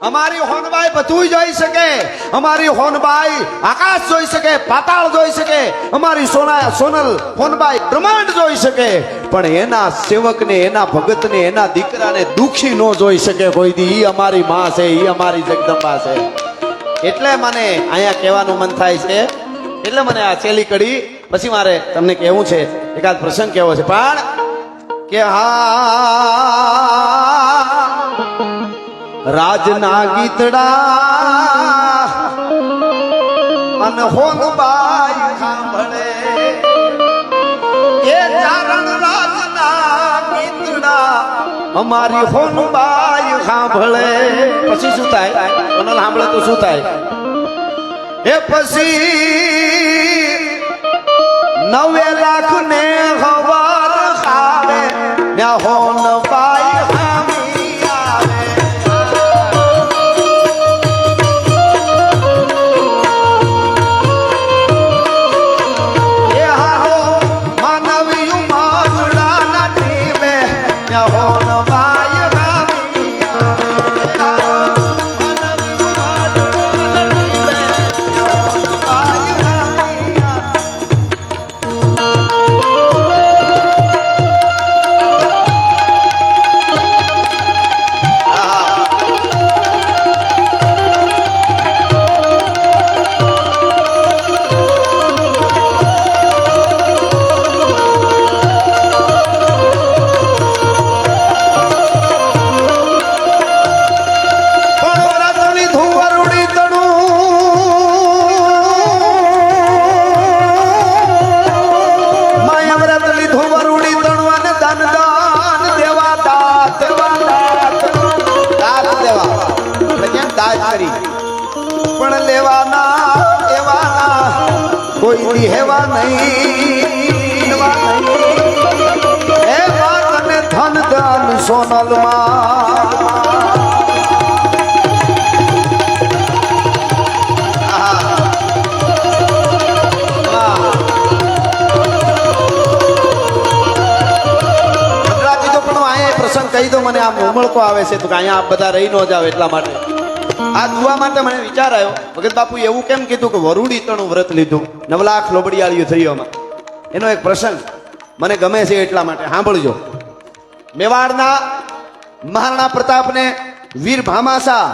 અમારી હોનબાઈ બધું જોઈ શકે, અમારી હોનબાઈ આકાશ જોઈ શકે, પાતાળ જોઈ શકે, અમારી સોનલ હોનબાઈ બ્રહ્માંડ જોઈ શકે, પણ એના સેવકને, એના ભગતને, એના દીકરાને દુખી ન જોઈ શકે કોઈ દી. ઈ અમારી માં છે, ઈ અમારી જગદંબા છે. એટલે મને અહીંયા કહેવાનું મન થાય છે, એટલે મને આ છેલ્લી કડી પછી મારે તમને કહેવું છે, એકાદ પ્રસંગ કહેવો છે. પણ કે હા રાજના ગીતડા અને હોનબાઈ સાંભળે, એ ચારણ રાજના ગીતડા અમારી હોનબાઈ સાંભળે. પછી શું થાય? સોનલ સાંભળે તો શું થાય? એ પછી 9 લાખ ને હવાર ખાવે ને હોનબાઈ હામી આવે. એ હારો માનવી માનડાના ટીમે ને હોનબાઈ હામી આવે. પણ લેવાના એવાના કોઈ હેવા નહીં. એ વાત ને ધન ધન સોનલમાં પ્રસંગ કહી દો. મને આમ ઉમળકો આવે છે તો અહીંયા આપ બધા રહી ન જાવ એટલા માટે આ જોવા માટે મને વિચાર આવ્યો. ભગત બાપુ એવું કેમ કીધું કે વરુડી તણું વ્રત લીધું, 9 લાખ લોબડિયાળીઓ થયું એમાં? એનો એક પ્રસંગ મને ગમે છે એટલા માટે સાંભળજો. મેવાડના મહારાણા પ્રતાપને વીર ભામાશા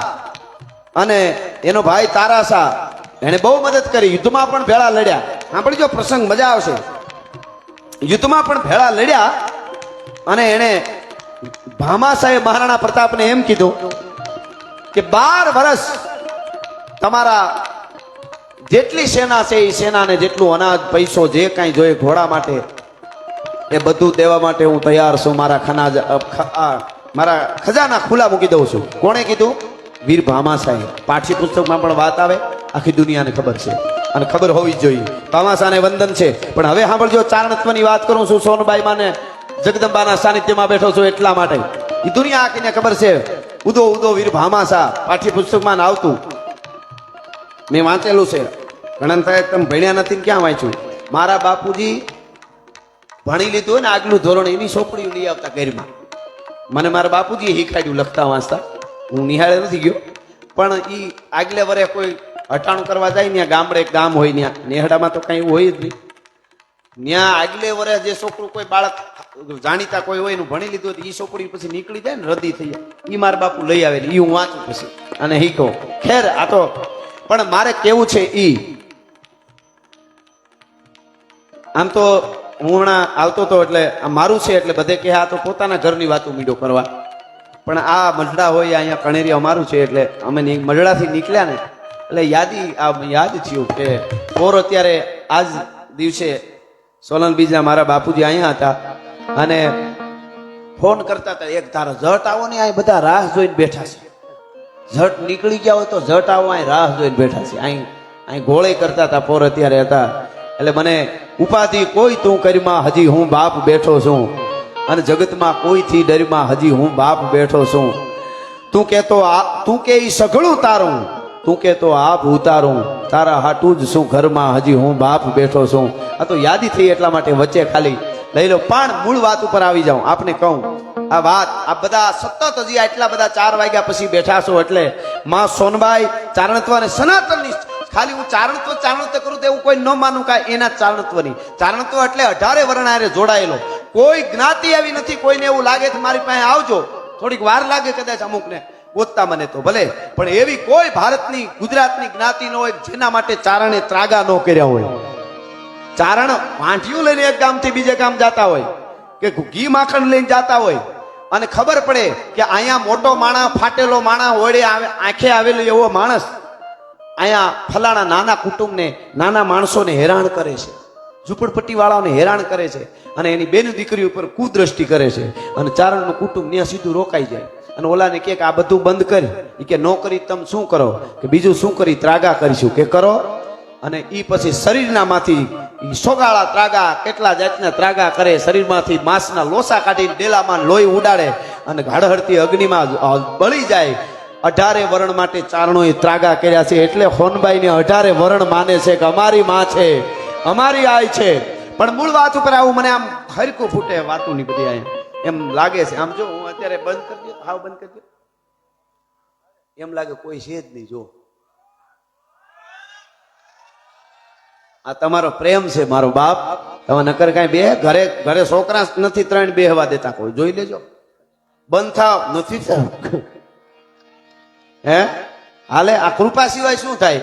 અને એનો ભાઈ તારાશા એને બહુ મદદ કરી. યુદ્ધમાં પણ ભેળા લડ્યા. સાંભળજો પ્રસંગ, મજા આવશે. યુદ્ધમાં પણ ભેળા લડ્યા અને એને ભામાશાએ મહારાણા પ્રતાપને એમ કીધું કે 12 વર્ષ તમારા જેટલી સેના છે એ સેનાને જેટલું અનાજ, પૈસો, જે કાંઈ જોઈએ ઘોડા માટે એ બધું દેવા માટે હું તૈયાર છું. મારા ખજાના ખુલ્લા મૂકી દઉં છું. કોણે કીધું? વીર ભામાશાએ. પાઠ્ય પુસ્તકમાં પણ વાત આવે, આખી દુનિયાને ખબર છે અને ખબર હોવી જ જોઈએ. ભામાશાને વંદન છે. પણ હવે સાંભળજો, ચારણત્વની વાત કરું છું. સોનબાઈ માને જગદંબાના સાનિધ્યમાં બેઠો છું એટલા માટે. એ દુનિયા આખીને ખબર છે. ઉદો ઉદો વીર ભામાશા પાઠ્ય પુસ્તકમાં આવતું, મેં વાંચેલું છે. ઘણા થાય તમે ભણ્યા નથી ને ક્યાં વાંચ્યું? મારા બાપુજી ભણી લીધું હોય ને આગલું ધોરણ, એની ચોપડીઓ લઈ આવતા ઘરમાં. મને મારા બાપુજી શીખાડ્યું લખતા વાંચતા. હું નિહાળે નથી ગયો, પણ એ આગલે વરે કોઈ હટાણું કરવા જાય ને ગામડે એક ગામ હોય, ત્યાં નેહડામાં તો કઈ હોય જ નહીં. ત્યાં આગલે વરે જે છોકરું કોઈ બાળક જાણીતા કોઈ હોય એનું ભણી લીધું હોય, એ છોકરી પછી નીકળી જાય ને રદી થઈ જાય, એ મારા બાપુ લઈ આવે. એ હું વાંચું પછી અને શીખો. ખેર આ તો પણ મારે કેવું છે ઈ, આમ તો હું હમણાં આવતો હતો એટલે આ મારું છે એટલે બધે કે આ તો પોતાના ઘરની વાતો મીડો કરવા, પણ આ મઢડા હોય અહીંયા કણેરી અમારું છે એટલે અમે મઢડાથી નીકળ્યા ને એટલે યાદ થયું કે પોર અત્યારે આજ દિવસે સોનલ બીજના મારા બાપુજી અહીંયા હતા અને ફોન કરતા હતા, એક તારા ઝટ આવો ને, અહીં બધા રાહ જોઈને બેઠા છે. ઝટ નીકળી ગયા હોય તો ઝટ આવો, અહીં રાહ જોઈને બેઠા છે. અહીં ગોળે કરતા હતા પોર અત્યારે હતા. એટલે મને ઉપાધિ કોઈ તું કરીમાં હજી હું બાપ બેઠો છું, અને જગતમાં કોઈથી ડરમાં હજી હું બાપ બેઠો છું. તું કે ઈ સઘળું તારું, તું કે તો આપ ઉતારું, તારા હાટું જ શું ઘરમાં હજી હું બાપ બેઠો છું. આ તો યાદી થઈ એટલા માટે વચ્ચે ખાલી લઈ લો. પણ મૂળ વાત ઉપર આવી જાઉં, આપને કહું આ વાત આ બધા સતત હજી આટલા બધા 4 વાગ્યા પછી બેઠા છો એટલે માં સોનબાઈ ચારણત્વ અને સનાતનની ખાલી હું ચારણત્વ કરું તો એવું કોઈ ન માનું કાંઈ એના ચારણત્વની. ચારણત્વ એટલે 18 વર્ણ હારે જોડાયેલો. કોઈ જ્ઞાતિ એવી નથી કોઈને એવું લાગે કે મારી પાસે આવજો, થોડીક વાર લાગે કદાચ અમુકને ગોતતા મને તો ભલે, પણ એવી કોઈ ભારતની ગુજરાતની જ્ઞાતિ ન હોય જેના માટે ચારણે ત્રાગા ન કર્યા હોય. ચારણ વાંઢિયું લઈને એક ગામથી બીજે ગામ જતા હોય કે ઘી માખણ લઈને જતા હોય અને ખબર પડે કે અહીંયા મોટો માણા ફાટેલો માણા હોડે આંખે આવેલો એવો માણસ અહીંયા ફલાણા નાના કુટુંબને નાના માણસોને હેરાન કરે છે, ઝૂંપડપટ્ટી વાળાઓને હેરાન કરે છે અને એની બેન દીકરી ઉપર કુદ્રષ્ટિ કરે છે અને ચારણનું કુટુંબ ત્યાં સીધું રોકાઈ જાય અને ઓલાને કે આ બધું બંધ કરી, એ કે નો કરી તમે શું કરો કે બીજું શું કરી ત્રાગા કરીશું કે કરો. અને એ પછી શરીરના માંથી સોગાળા ત્રાગા કેટલા જાતના ત્રાગા કરે, શરીરમાંથી માંસના લોસા કાઢીને ડેલામાં લોહી ઉડાડે અને ગાઢહળતી અગ્નિમાં બળી જાય. 18 વર્ણ માટે ચારણોએ ત્રાગા કર્યા છે. એટલે હોનબાઈને 18 વર્ણ માને છે કે અમારી માં છે, અમારી આય છે. પણ મૂળ વાત ઉપર આવું મને આમ હરકું ફૂટે વાતું ની બધી અહીંયા એમ લાગે છે. આમ જો હું અત્યારે બંધ કરી દઉં, હાવ બંધ કરી દઉં, એમ લાગે કોઈ છે જ નહીં. જો આ તમારો પ્રેમ છે મારો બાપ. તમે નકર કાંઈ બે ઘરે ઘરે છોકરા નથી 3 બેહવા દેતા કોઈ, જોઈ લેજો. બંધ થાવ નથી થાવ હે હાલે. આ કૃપા સિવાય શું થાય?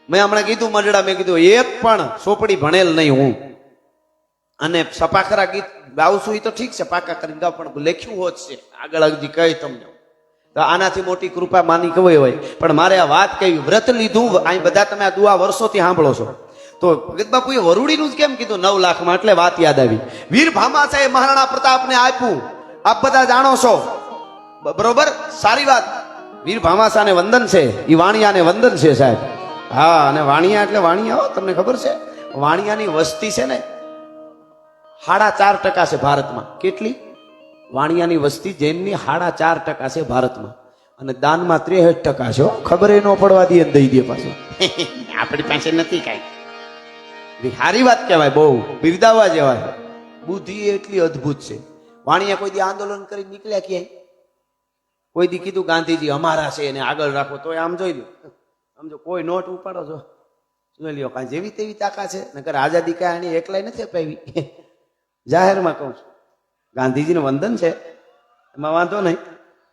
મેં હમણાં કીધું મંડળા, મેં કીધું એક પણ ચોપડી ભણેલ નહીં હું, અને સપાખરા ગીત ગાઉં છું એ તો ઠીક છે, પાકા કરીને ગાવ, પણ લખ્યું હોત છે આગળ હજી કહી તમને. તો આનાથી મોટી કૃપા માની કહેવાય હોય. પણ મારે આ વાત કહી, વ્રત લીધું. અહીં બધા તમે આ દુઆ વર્ષોથી સાંભળો છો. તો ભગત બાપુએ વરુડીનું જ કેમ કીધું 9 લાખમાં? એટલે વાત યાદ આવી. વીર ભામાશાહે મહારાણા પ્રતાપને આપ્યું, આપ બધા જાણો છો બરોબર. સારી વાત. વીર ભામાશાહને વંદન છે, એ વાણિયાને વંદન છે સાહેબ. હા, અને વાણિયા એટલે વાણિયા, તમને ખબર છે વાણિયાની વસ્તી છે ને 4.5% છે ભારતમાં. કેટલી? વાણિયાની વસ્તી જૈનની 4.5% છે ભારતમાં, અને દાનમાં 63% છે. ખબર એ ન પડવા દે દઈ દે પાછું. આપણી પાસે નથી કાંઈ. સારી વાત કહેવાય, બહુ બિરદાવવા જેવાય. બુદ્ધિ એટલી અદ્ભુત છે. વાણિયા કોઈ દી આંદોલન કરી નીકળ્યા ક્યાંય? કોઈ દી કીધું ગાંધીજી અમારા છે એને આગળ રાખો? તો આમ જોઈ લો, સમજો કોઈ નોટ ઉપાડો છો જોઈ લ્યો, કાંઈ જેવી તેવી તાકાત છે. નકર આઝાદી કાંઈ એની એકલાય નથી અપાવી. જાહેરમાં કહું છું, ગાંધીજીનું વંદન છે એમાં વાંધો નહીં,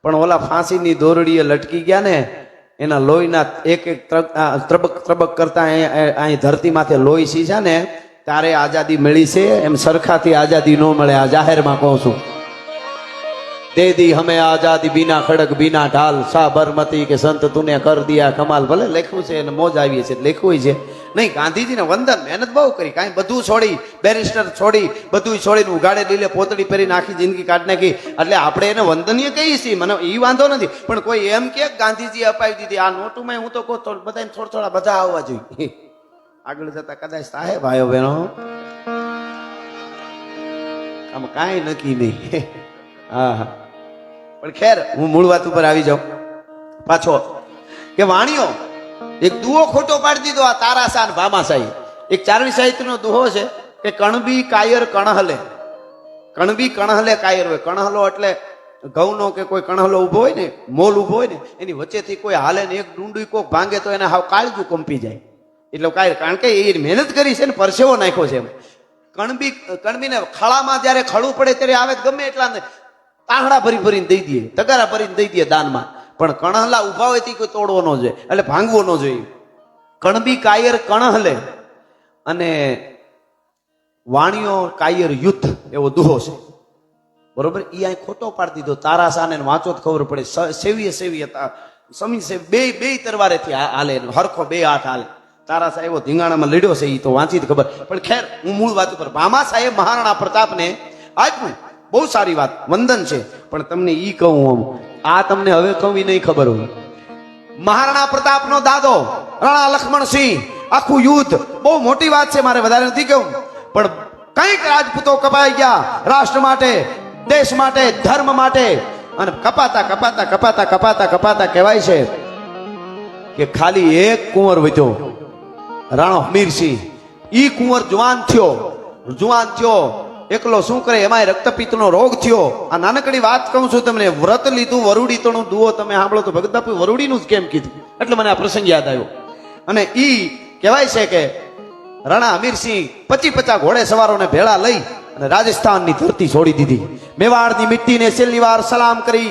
પણ ઓલા ફાંસીની દોરડીએ લટકી ગયા ને, એના લોહીના એક ત્રબક ત્રબક કરતા અહીં ધરતી માથે લોહી સીસા ને ત્યારે આઝાદી મળી છે. એમ સરખાથી આઝાદી ન મળે. આ જાહેરમાં કહું છું. દે દી હમે આઝાદી બિના ખડક બિના ઢાલ, સાબરમતી કે સંત તુને કર દિયા કમાલ. ભલે લખ્યું છે અને મોજ આવી છે લખ્યું છે નહીં. ગાંધીજીને વંદન, મહેનત બહુ કરી. કાંઈ બધું છોડી, બેરિસ્ટર છોડી, બધું છોડીને ઉગાડે લીલે પોતળી પહેરીને આખી જિંદગી કાઢી નાખી. એટલે આપણે એને વંદનીય કહીએ છીએ, મને એ વાંધો નથી. પણ કોઈ એમ કે ગાંધીજીએ અપાવી દીધી આ નોટુમાં, હું તો કહું તો બધા થોડા બધા આવવા જોઈએ. આગળ જતા કદાચ થાય ભાઈઓ બહેનો, આમ કાંઈ નક્કી નહીં. હા હા, પણ ખેર હું મૂળ વાત ઉપર આવી જાઉં પાછો કે વાણિયો એક દુહો ખોટો પાડી દીધો. આ તારાશાહ ને ભામાશાહી એક ચારવી સાહિત્યનો દુહો છે કે કણબી કાયર કણહલે. કણબી કણહલે કાયર હોય. કણહલો એટલે ઘઉંનો કે કોઈ કણહલો ઉભો હોય ને, મોલ ઉભો હોય ને, એની વચ્ચેથી કોઈ હાલે ને એક ડુંડું કોક ભાંગે તો એને હાવ કાળજું કંપી જાય. એટલે કાયર, કારણ કે એ મહેનત કરી છે ને, પરસેવો નાખ્યો છે. એમ કણબીને ખાડામાં જયારે ખડું પડે ત્યારે આવે ગમે એટલા તાહડા ભરીને દઈ દે, તગારા ભરીને દઈ દે દાનમાં. પણ કણહલા ઉભા હોય તે કોઈ તોડવો ન જોઈએ, એટલે ભાંગવો ન જોઈએ. કણબી કાયર કણહલે અને વાણિયો કાયર યુદ્ધ, એવો દુહો છે બરોબર. એ અહીં ખોટો પાડી દીધો. તારાશાહને વાંચો તો ખબર પડે. સેવી હતા, સમી છે, બે તરવારેથી હાલે, હરખો 2 હાથ હાલે. તારાશાહ એવો ધીંગાણામાં લડ્યો છે, એ તો વાંચી જ ખબર. પણ ખેર હું મૂળ વાત ઉપર, ભામાશાહે મહારાણા પ્રતાપને આપ્યું. બહુ સારી વાત, વંદન છે. પણ તમને ઈ કહું હું, આ તમને હવે કહું એ નહીં ખબર હોય. મહારાણા પ્રતાપનો દાદો રાણા લક્ષ્મણસિંહ, આખું યુદ્ધ બહુ મોટી વાત છે, મારે વધારે નથી કહું. પણ કંઈક રાજપૂતો કપાઈ ગયા રાષ્ટ્ર માટે, દેશ માટે, ધર્મ માટે. અને કપાતા કહેવાય છે કે ખાલી એક કુંવર વધ્યો, રાણો હમીરસિંહ. ઈ કુંવર જુવાન થયો એકલો શું કરે, એમાંય રક્તપિત્તનો રોગ થયો. આ નાનકડી વાત કહું છું તમને, વ્રત લીધું વરુડી તણું દુઓ તમે સાંભળો તો ભગત બાપુ વરુડીનું જ કેમ કીધું, એટલે મને આ પ્રસંગ યાદ આવ્યો. અને ઈ કહેવાય છે કે રાણા હમીરસિંહ 50 ઘોડે સવારોને ભેળા લઈ અને રાજસ્થાનની ધરતી છોડી દીધી. મેવાડની મિટ્ટીને છેલ્લી વાર સલામ કરી,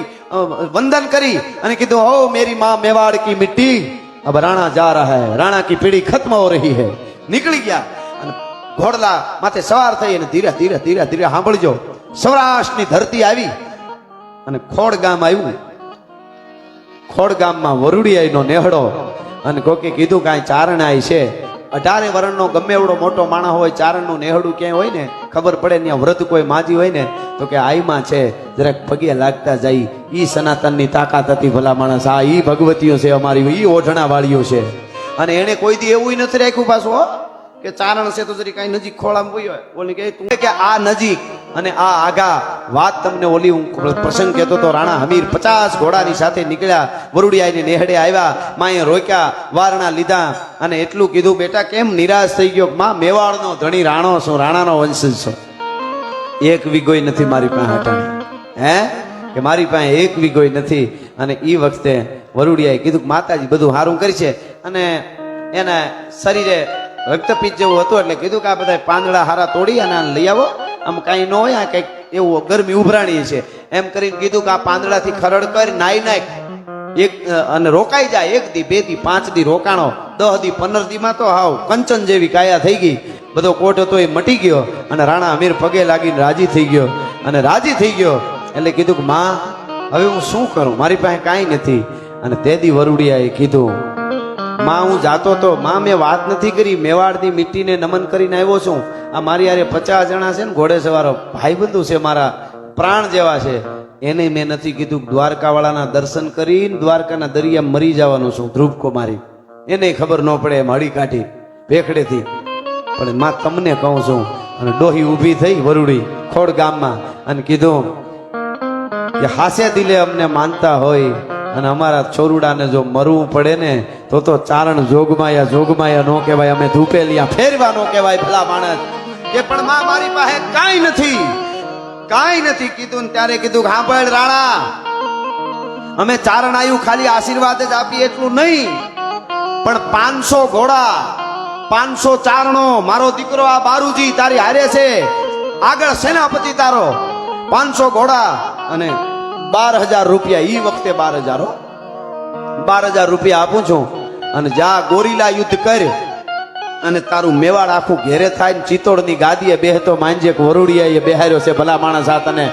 વંદન કરી અને કીધું, હો મેરી માँ મેવાડ કી મિટ્ટી, अब राणा जा रहा है, राणा की पीढ़ी खत्म हो रही है. નીકળી ગયા અને ઘોડલા માથે સવાર થઈ અને ધીરે ધીરે ધીરે ધીરે સાંભળજો, સૌરાષ્ટ્રની ધરતી આવી અને ખોડ ગામ આવ્યું. ખોડ ગામમાં વરુડિયાઈનો નેહડો અને કોકે કીધું કાંઈ ચારણાઈ છે. 18 વર્ષનો ગમે એવડો મોટો માણસ હોય, ચારણનું નેહડું ક્યાંય હોય ને ખબર પડે, ત્યાં વ્રત કોઈ માજી હોય ને તો કે આઈમાં છે, જરાક પગે લાગતા જાય. ઈ સનાતનની તાકાત હતી ભલા માણસ, આ ઈ ભગવતીઓ છે અમારી, ઈ ઓઢણા વાળીઓ છે. અને એને કોઈ દી એવું નથી રાખ્યું પાછું હો કે ચારણ છે તો જરી કઈ નજીક ખોળામાં ગઈ હોય, ઓલી કે તું કે આ નજીક અને આ આગા વાત. તમને ઓલી હું પ્રસંગ કહેતો તો, રાણા હમીર 50 ઘોડાની સાથે નીકળ્યા, વરુડિયાની નેહડે આવ્યા, માએ રોક્યા, વારણા લીધા અને એટલું કીધું, બેટા કેમ નિરાશ થઈ ગયો? માં મેવાડનો ધણી રાણો છું, રાણાનો વંશજ છું, એક વીઘોય નથી મારી પાસે હટાણી, હે કે મારી પાસે એક વીઘોય નથી. અને એ વખતે વરુડિયાએ કીધું માતાજી બધું સારું કરી છે અને એના શરીરે રક્તપિત્ત જેવું હતું, એટલે કીધું કે આ બધા પાંદડા હારા તોડી અને લઈ આવો, આમ કાંઈ ન હોય, આ કંઈક એવું ગરમી ઉભરાણી છે એમ કરીને કીધું કે આ પાંદડાથી ખરડ કરી નાઈ નાખ એક અને રોકાઈ જાય. 1 દી 2 દી 5 દી રોકાણો, 10 દી 15 દીમાં તો હાવ કંચન જેવી કાયા થઈ ગઈ. બધો કોટ હતો એ મટી ગયો અને રાણા હમીર પગે લાગીને રાજી થઈ ગયો. અને રાજી થઈ ગયો એટલે કીધું કે માં હવે હું શું કરું, મારી પાસે કાંઈ નથી. અને તે દી વરુડિયાએ કીધું, માં હું જાતો તો, માં મેં વાત નથી કરી, મેવાડની મિટ્ટીને નમન કરીને આવ્યો છું. આ મારી યારે 50 જણા છે ને ઘોડે સવારો ભાઈબંધુ છે, મારા પ્રાણ જેવા છે, એને મેં નથી કીધું દ્વારકાવાળાના દર્શન કરીને દ્વારકાના દરિયા મરી જવાનું છું ધ્રુવકો મારી, એને ખબર ન પડે એમ હળી કાઢી ભેખડેથી. પણ માં તમને કહું છું. અને ડોહી ઊભી થઈ વરુડી ખોડ ગામમાં અને કીધું કે હાસે દિલે અમને માનતા હોય અને અમારા છોરુડાને જો મરવું પડે ને તો ચારણ જોગમાયા નો કહેવાય, અમે ધૂપેલિયા ફેરવા નો કહેવાય ભલા માણસ. કે પણ માં મારી પાસે કાંઈ નથી કીધું. ત્યારે કીધું હા ભાઈ રાણા, અમે ચારણ આયુ ખાલી આશીર્વાદ જ આપીએ એટલું નહીં, પણ 500 ઘોડા 500 ચારણો, મારો દીકરો આ બારુજી તારી હારે છે, આગળ સેનાપતિ તારો, 500 ઘોડા અને 12,000 રૂપિયા. ઈ વખતે 12,000 રૂપિયા આપું છું અને જા ગોરીલા યુદ્ધ કર અને તારું મેવાડ આખું ઘેરે થાય ને ચિત્તોડની ગાદીએ બેહતો માંજે વરુડિયાએ બેહાર્યો છે ભલા માણસ, આ તને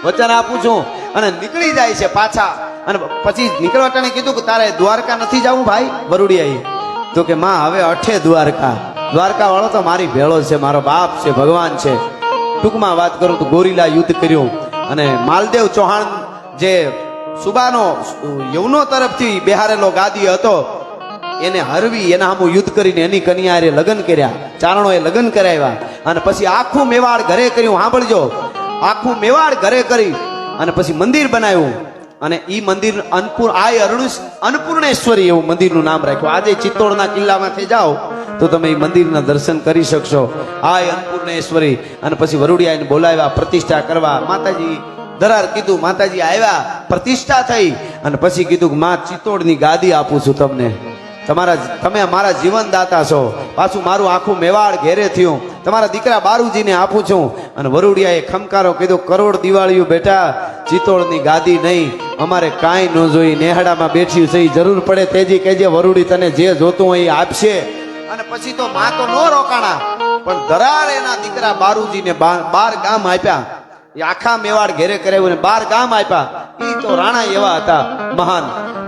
વચન આપું છું. અને નીકળી જાય છે પાછા. અને પછી નીકળવા ટાણે કીધું કે તારે દ્વારકા નથી જવું ભાઈ? વરુડિયાએ તો કે માં હવે અઠે દ્વારકા વાળો તો મારી ભેળો છે, મારો બાપ છે, ભગવાન છે. ટૂંકમાં વાત કરું તો ગોરીલા યુદ્ધ કર્યું અને માલદેવ ચૌહાણ જે સુબાનો યવનો તરફથી બેહારેલો ગાદી હતો એને હરવી, એના સામું યુદ્ધ કરીને એની કન્યાએ લગ્ન કર્યા, ચારણોએ લગ્ન કરાવ્યા. અને પછી આખું મેવાડ ઘરે કર્યું, સાંભળજો, આખું મેવાડ ઘરે કરી અને પછી મંદિર બનાવ્યું. અને ઈ મંદિર અન્નપૂર્ણેશ્વરી એવું મંદિરનું નામ રાખ્યું. આજે ચિત્તોડના કિલ્લામાંથી જાઓ તો તમે એ મંદિરના દર્શન કરી શકશો. આ અન્નપૂર્ણેશ્વરી. અને પછી વરુડિયાને બોલાવ્યા પ્રતિષ્ઠા કરવા. માતાજી દરાર કીધું, માતાજી આવ્યા, પ્રતિષ્ઠા થઈ અને પછી કીધું કે માં ચિત્તોડની ગાદી આપું છું તમને, તમે મારા જીવન દાતા છો. પાછું મારું આખું મેવાડ ઘેરે થયું, તમારા દીકરા બારુજીને આપું છું. અને વરુડિયાએ ખમકારો કીધું, કરોડ દિવાળીઓ બેટા, ચિત્તોડની ગાદી નહીં, અમારે કાંઈ ન જોઈ, નેહડામાં બેઠી છે, જરૂર પડે તેજી કહેજે, વરુડી તને જે જોતું હોય એ આપશે. અને પછી તો માં તો નો રોકાણા, પણ દરાર એના દીકરા બારુજીને 12 ગામ આપ્યા. એ આખા મેવાડ ઘેરે કરાવ્યું ને 12 ગામ આપ્યા. એ તો રાણા એવા હતા મહાન,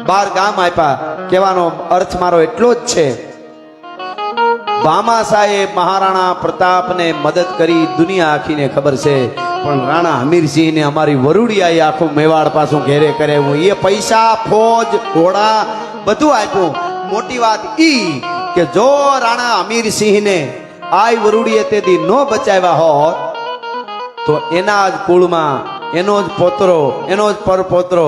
12 ગામ આપ્યા. કહેવાનો અર્થ મારો એટલો જ છે, ભામા સાહેબ મહારાણા પ્રતાપને મદદ કરી દુનિયા આખીને ખબર છે, પણ રાણા હમીરસિંહને અમારી વરુડિયાએ આખું મેવાડ પાછું ઘેરે કરાવ્યું. એ પૈસા, ફોજ, ઘોડા બધું આપ્યું. મોટી વાત ઈ કે જો રાણા હમીરસિંહને આ વરુડીએ તેથી ન બચાવ્યા હોત તો એના જ કુળમાં એનો જ પોતરો, એનો જ પરપોતરો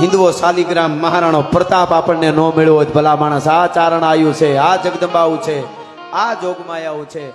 હિન્દવો શાલિગ્રામ મહારાણો પ્રતાપ આપણને ન મળ્યો હોત ભલા માણસ. આ ચારણ આયુ છે, આ જગદંબાવું છે, આ જોગમાયાવું છે.